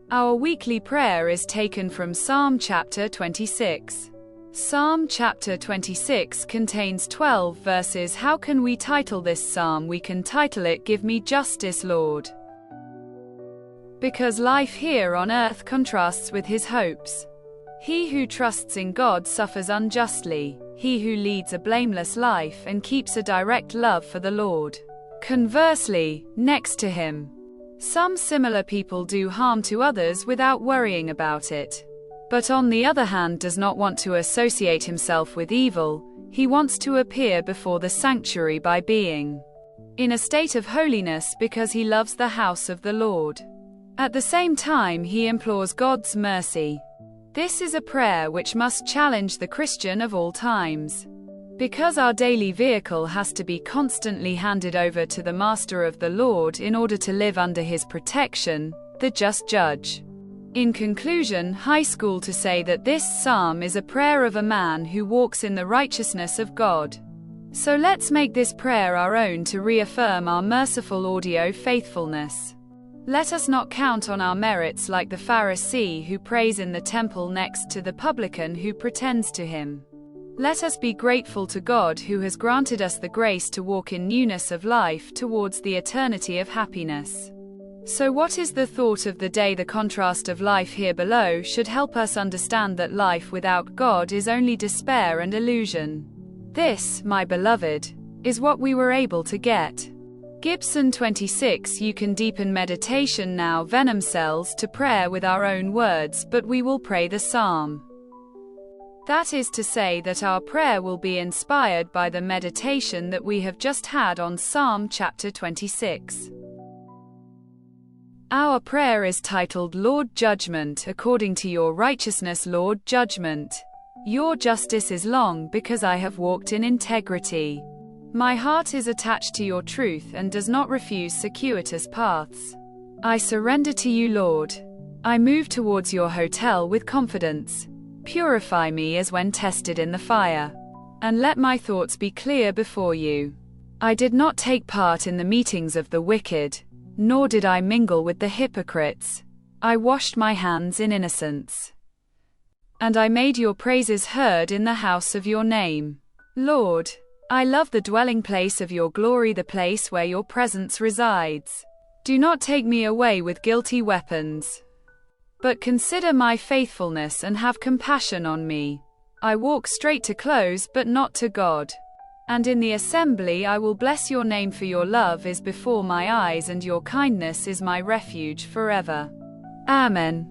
Our weekly prayer is taken from Psalm chapter 26. Psalm chapter 26 contains 12 verses. How can we title this psalm? We can title it, "Give Me Justice, Lord." Because life here on earth contrasts with his hopes. He who trusts in God suffers unjustly. He who leads a blameless life and keeps a direct love for the Lord. Conversely, next to him, some similar people do harm to others without worrying about it. But on the other hand does not want to associate himself with evil. He wants to appear before the sanctuary by being in a state of holiness because he loves the house of the Lord. At the same time he implores God's mercy. This is a prayer which must challenge the Christian of all times. Because our daily vehicle has to be constantly handed over to the Master of the Lord in order to live under his protection, the just judge. In conclusion, high school to say that this psalm is a prayer of a man who walks in the righteousness of God. So let's make this prayer our own to reaffirm our merciful audio faithfulness. Let us not count on our merits like the Pharisee who prays in the temple next to the publican who pretends to him. Let us be grateful to God who has granted us the grace to walk in newness of life towards the eternity of happiness. So what is the thought of the day? The contrast of life here below should help us understand that life without God is only despair and illusion. This, my beloved, is what we were able to get. Gibson 26. You can deepen meditation now. Venom cells to prayer with our own words, but we will pray the psalm. That is to say that our prayer will be inspired by the meditation that we have just had on Psalm chapter 26. Our prayer is titled, Lord Judgment. According to your righteousness, Lord Judgment. Your justice is long because I have walked in integrity. My heart is attached to your truth and does not refuse circuitous paths. I surrender to you, Lord. I move towards your hotel with confidence. Purify me as when tested in the fire. And let my thoughts be clear before you. I did not take part in the meetings of the wicked, nor did I mingle with the hypocrites. I washed my hands in innocence. And I made your praises heard in the house of your name. Lord, I love the dwelling place of your glory, the place where your presence resides. Do not take me away with guilty weapons, but consider my faithfulness and have compassion on me. I walk straight to close but not to God. And in the assembly I will bless your name, for your love is before my eyes and your kindness is my refuge forever. Amen.